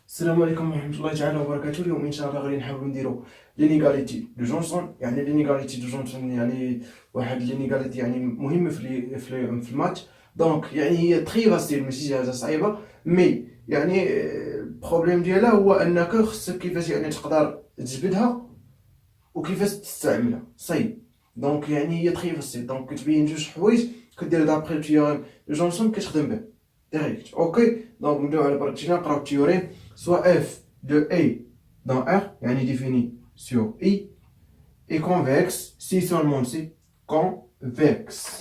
السلام عليكم ورحمة الله تعالى وبركاته. اليوم إن شاء الله غادي نحاولوا نديرو لينيغاليتي دو جونسون. يعني لينيغاليتي دو جونسون يعني واحد لينيغاليتي يعني مهمة في المات. دونك يعني هي تخي فاسيل ماشي حاجة صعيبة، مي يعني البروبليم ديالها هو أنك خصك كيفاش يعني تقدر تجبدها وكيفاش تستعملها صعيب. دونك يعني هي تخي فاسيل، دونك كتبين جوج حوايج كدير دابخي التيوريم دو جونسون كتخدم به direct. Ok, donc nous allons partir par le théorème soit f de a dans R, yani défini sur I, est convexe si seulement si convexe,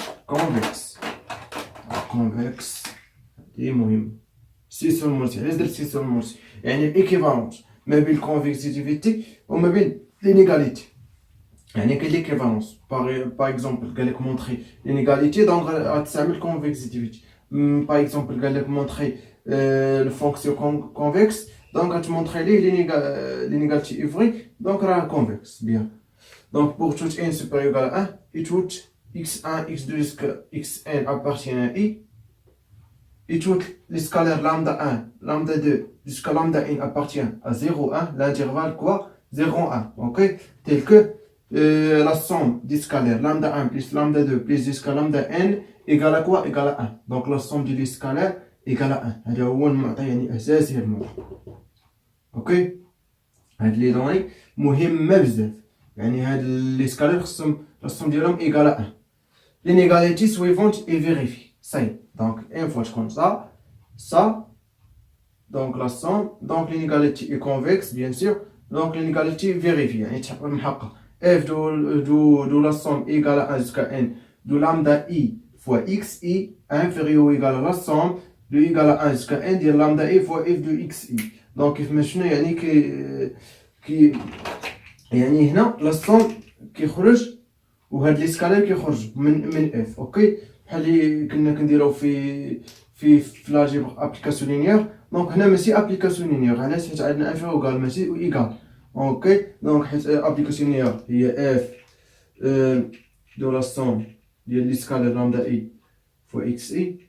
et مهم si seulement si لازم si seulement si يعني l'équivalence ما بين الconvexivité وما بين l'inégalité. يعني كاين l'équivalence par exemple قال لك montrer l'inégalité donc غتستعمل convexivité. Par exemple, je vais montrer la fonction convexe, donc je vais montrer l'inégalité vraie, donc elle est convexe. Bien. Donc pour tout n supérieur égal à 1, et tout x1, x2 jusqu'à xn appartient à i, et tout les scalaires lambda 1, lambda 2 jusqu'à lambda n appartient à 0, 1, l'intervalle quoi 0, 1. Ok, tel que la somme des scalaires lambda 1 plus lambda 2 plus jusqu'à lambda n égale à quoi? Égale à 1. Donc la somme des scalaires égale à 1. هذا هو المعطى يعني أساسي الموضوع. أوكي؟ هاد لي دوني مهمة بزاف. يعني هاد لي scalaires خصهم la somme ديالهم égale à 1. L'inégalité suivante est vérifiée. Ça y est. Donc une fois comme ça. Donc la somme. Donc l'inégalité est convexe bien sûr. Donc l'inégalité est vérifiée. يعني تحقق محقق. F de la somme égale à 1 jusqu'à n de lambda i fois xi inférieur ou égal à la somme de égal à 1 jusqu'à n de lambda i fois f de xi. Donc كيف ما شفنا يعني كي يعني هنا لا somme كيخرج وهاد لي سكالير كيخرج من اف. اوكي، بحال اللي كنا كنديرو في لاجيبر ابليكاسيون لينيير. دونك هنا ماشي ابليكاسيون لينيير، علاش؟ حيت عندنا انفيريور وكال ماشي و ايكال. اوكي، دونك حيت ابليكاسيون لينيير هي اف دو لا somme ديال لي سكالير لامدا اي فوا اكس اي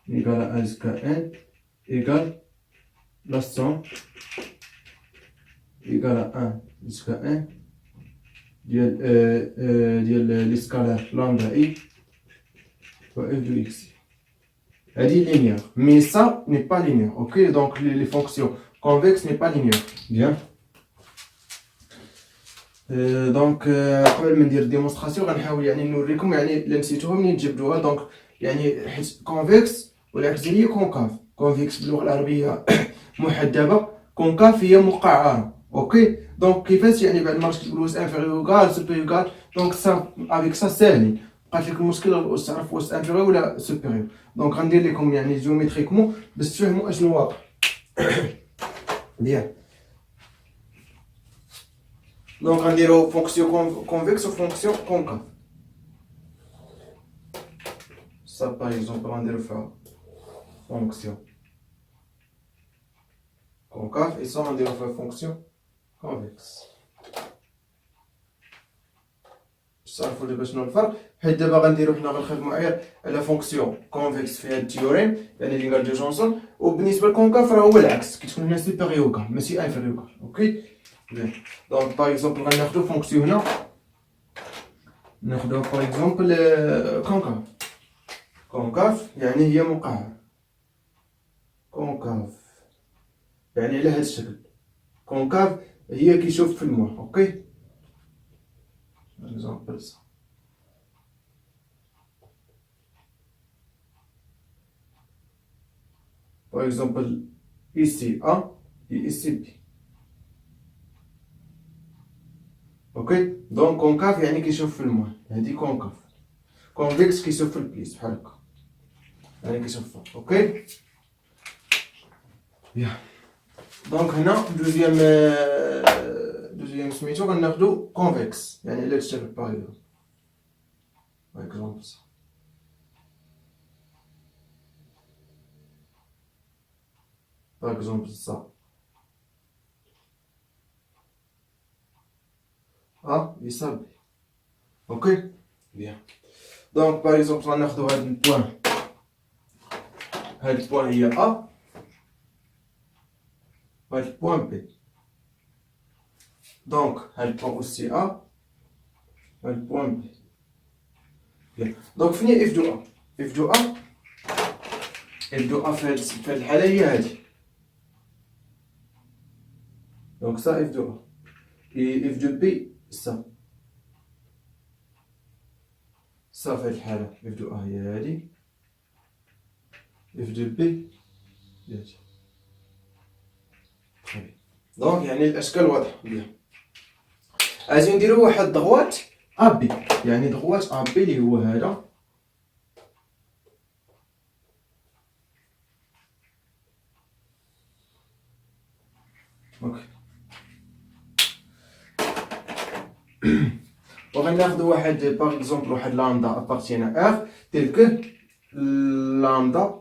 ايكال 1 jusqu'à n ايكال لا somme ايكال 1 jusqu'à n ديال لي سكالير لامدا اي فوا اف دو اكس اي. هادي لينيير مي سا ني با لينيير. اوكي، دونك لي فونكسيون convexe n'est pas linéaire. Bien. دونك قبل ما ندير ديمونستراسيون غنحاول يعني نوريكم يعني اللي نسيتوها منين تجبدوها. دونك يعني حيت كونفيكس والعكس هي كونكاف. كونفيكس باللغه العربيه محدبه، كونكاف هي مقعره. اوكي، دونك كيفاش يعني بعد ما كتقولوا واش انفيريور كال سوبيريور كال، دونك سا افيك سا ساهلين. بقات لك المشكل واش تعرف واش انفيريور ولا سوبيريور. دونك غندير لكم يعني جيوميتريكمون باش تفهموا اشنو واقع. Bien. Donc, on dirait fonction convexe ou fonction concave. Ça, par exemple, on dirait faire fonction concave et ça, on dirait faire fonction convexe. Ça, il faut le باش نفرق. حيت دابا غنديرو حنا غنخدمو غير على فونكسيون كونفيكس فيها التيوريم يعني اللي قال دو جونسون، وبالنسبه للكونكاف راه هو العكس، كتكون هنا سوبيريور كال ماشي انفيريور كال. اوكي، بيان. دونك باغ اكزومبل غناخدو فونكسيون هنا، ناخدو باغ اكزومبل كونكاف يعني هي مقعر. كونكاف يعني على هاد الشكل. كونكاف هي كيشوف في الماء. اوكي، اكزومبل ça. Par exemple, ici A et ici B. Ok, donc concave يعني كيشوف في الماء، هادي كونكاف. كونفيكس كيشوف في البليس بحال هكا، يعني كيشوف فوق. اوكي، بيان. دونك هنا دوزيام سميتو غناخدو كونفيكس يعني على هادشي باغ اكزومبل ça. Par exemple ça. A et ça B. Ok, bien. Donc par exemple غناخدو هاد البوان هي A وهاد البوان بي. دونك هاد البوان اوسي ا وهاد البوان بي. بيان دونك فين هي اف دو ا؟ اف دو ا في هاد الحالة هي هادي. دونك سا اف دو ا اي اف دو بي سا في هاد الحالة اف دو ا هي هادي، اف دو بي هي هادي. دونك يعني الاشكال واضحة. بيان غادي نديرو واحد ضغوات ا بي، يعني ضغوات ا بي اللي هو هذا. اوكي وغناخدو واحد باغ اكزومبل واحد لامدا ابارتيان ا تيل كو لامدا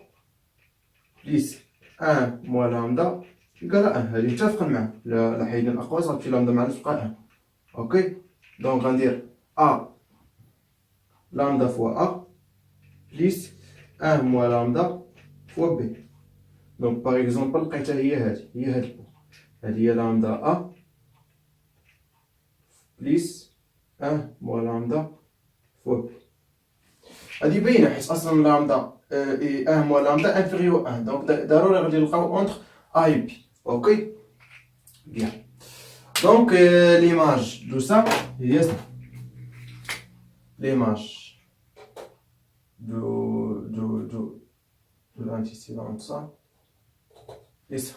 بليس ان موا لامدا يقال ان. هادي متفقين معاه، لا حيدنا الاقواس غتمشي لامدا معنا تبقى ان. اوكي دونك غندير ا لامدا فوا ا بليس ان موا لامدا فوا بي. دونك باغ اكزومبل لقيتها هي هادي، هي هاد البو، هادي هي لامدا ا بليس ان موا لامدا فوا بي. هادي باينه حيت اصلا لامدا اي ان موا لامدا انفيريو ان، دونك ضروري غادي نلقاو اونتر ا و بي. اوكي بيان دونك ليماج دو سا هي سا، ليماج دو l'antécédent ça et ça.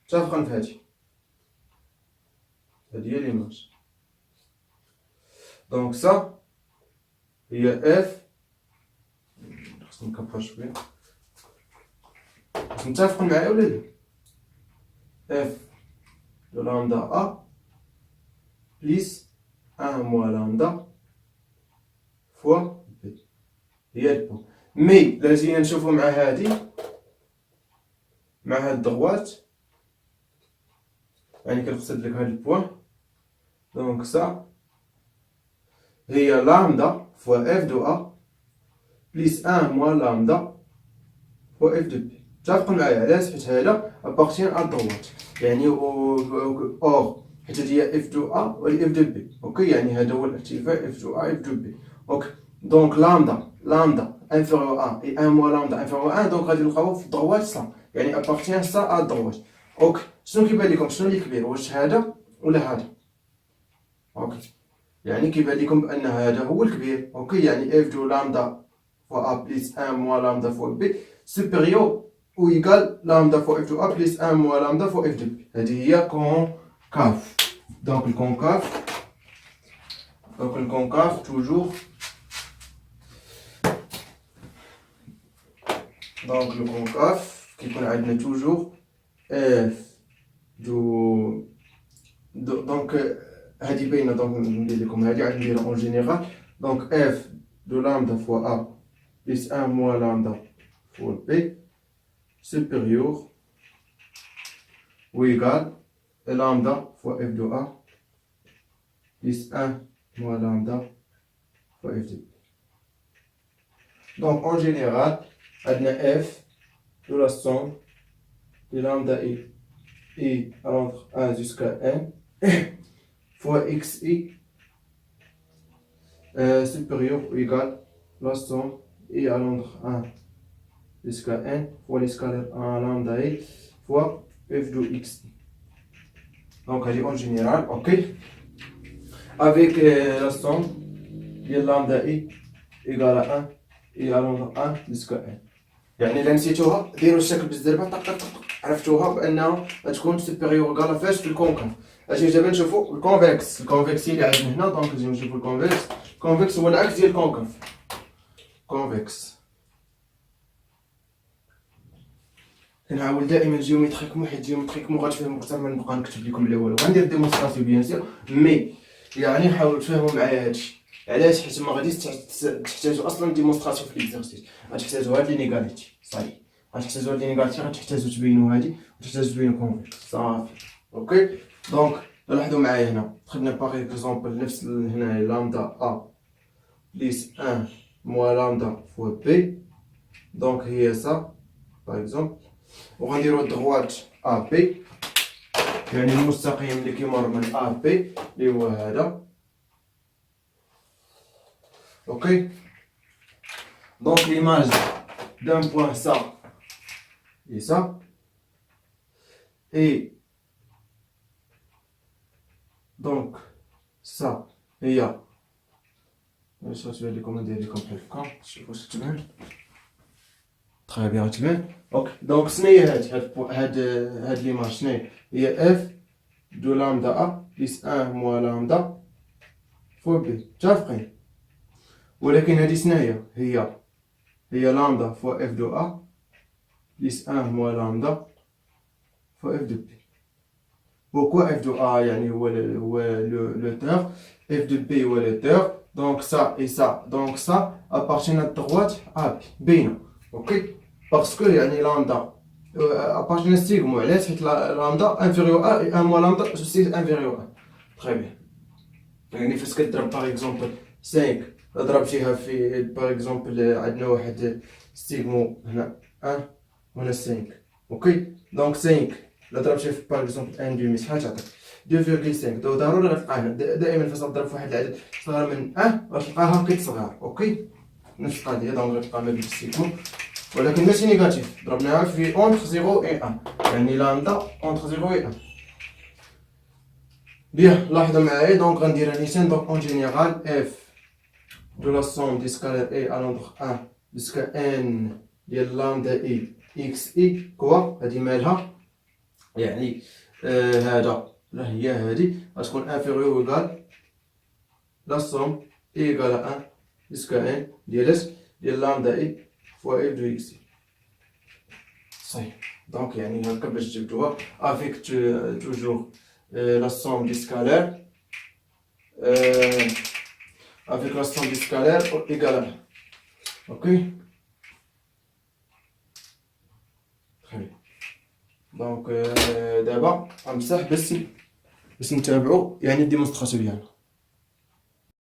متفقين في هادي، هادي هي ليماج. دونك سا هي اف، خصني نكبر شويه، متفقين معايا ولا لا؟ اف دو لامدا ا بليس ان موا لامدا فوا بي هي البو. مي لا جينا نشوفو مع هادي، مع هاد الضغوات، يعني كنقصد لك هاد البوان. دونك سا هي لامدا فوا اف دو ا بليس ان موا لامدا فوا اف دو بي. متفقين معايا علاش؟ حيت هذا ابارتيان ا الضغوات، يعني اور حيت هادي هي اف دو ا وهادي اف دو بي. اوكي يعني هذا هو الارتفاع اف دو ا اف دو بي. اوكي دونك لامدا انفيريور ا اي ان موا لامدا انفيريور ان، دونك غادي نلقاو في الضغوات سا، يعني ابارتيان سا ا الضغوات. اوكي شنو كيبان لكم؟ شنو اللي كبير، واش هذا ولا هذا؟ اوكي يعني كيبان لكم بان هذا هو الكبير. اوكي يعني اف دو لامدا فوا ا بليس ان موا لامدا فوا بي سوبيريور ou égal lambda fois f de a plus 1 moins lambda fois f de b. هذه هي concave. Donc le concave toujours. Donc le concave qui connaît toujours f donc هذه باينه. دونك ندير لكم هذه عاد نديرها en général. Donc f de lambda fois a plus 1 moins lambda fois b supérieur ou égal lambda fois f de a plus 1 moins lambda fois f de b. Donc en général, on a f de la somme de lambda i entre 1 jusqu'à n fois xi supérieur ou égal la somme i entre 1 jusqu'à n fois les scalaires en lambda i fois f de xi. Donc elle est en général, ok, avec la somme de lambda i égale à 1 et alors 1 jusqu'à n. يعني الا نسيتوها ديروا الشكل بالزربه طق طق طق، عرفتوها بانها غتكون سوبيريور غالا فاش في الكونكاف. اجي دابا نشوفوا الكونفكس. الكونفكس اللي عندنا هنا، دونك نجيو نشوفوا الكونفكس. الكونفكس هو العكس ديال الكونكاف. كونفكس كنحاول دائما جيومتريكمون، حيت جيومتريكمون غتفهموا اكثر من نبقى نكتب لكم لا والو. غندير ديمونستراسيون بيان سير، مي يعني حاولوا تفهموا معايا هادشي. علاش؟ حيت ما غاديش تحتاجوا اصلا ديمونستراسيون في ليكزارسيس. غتحتاجوا هاد لينيغاليتي صافي، غتحتاجوا هاد لينيغاليتي، غتحتاجوا تبينوا هادي وتحتاجوا تبينوا كونفكس صافي. اوكي دونك لاحظوا معايا هنا خدنا باغ اكزومبل نفس هنا لامدا ا بليس 1 موا لامدا فوا بي. دونك هي سا باغ اكزومبل، وغنديروا الضغوات ا بي، يعني المستقيم اللي كيمر من ا بي اللي هو هذا. اوكي، دونك ليماج d'un point ça et ça, et donc ça هي ça tu vas les commander les comme شوفوا واش تبان. تري بيان تبان. اوكي دونك شنو هي هاد ليماج شنو هي اف دو لامدا ا بلس 1 موان لامدا فوا بي، متفقين؟ ولكن هادي شنو هي لامدا فوا اف دو ا بلس 1 موان لامدا فوا اف دو بي. Pourquoi f de A يعني هو le terre, f de B هو le terre, donc ça et ça, donc ça appartient à droite à B. Ok, parce que يعني lambda appartient à sigma علاش حيت lambda inférieur à 1 moins lambda c'est inférieur à. Très bien. يعني فاش كتضرب par exemple 5 ضربتيها في par exemple عندنا واحد سيغمو هنا 1 وهنا 5. اوكي دونك 5 لا ضربتي في باغ اكزومبل ان دومي شحال تعطيك 2.5. ضروري غتلقاه دائما فاش تضرب في واحد العدد صغير من غتلقاها كيتصغر. اوكي نفس القضيه، دونك غتلقى ما بين السيكمو ولكن ماشي نيجاتيف، ضربناها في اونتر 0 و 1 يعني لامدا اونتر 0 و 1. بيان لاحظوا معايا دونك غنديرها نيشان. دونك اون جينيرال اف دو لا سوم دي سكالير اي الوندر 1 جوسكا ان ديال لامدا اي اكس اي كوا هادي مالها يعني هذا لا هي هذه غتكون انفيريور ويغال لا سوم اي ايغال 1 جوسكا ان ديال لامدا اي فوا اف دو اكس اي. صحيح دونك يعني هكا باش جبتوها افيك توجور لا سوم دي سكالير افيك لا سوم دي سكالير ايغال 1. اوكي دونك دابا غنمسح باش نتابعوا يعني الديمونستراسيون ديالنا.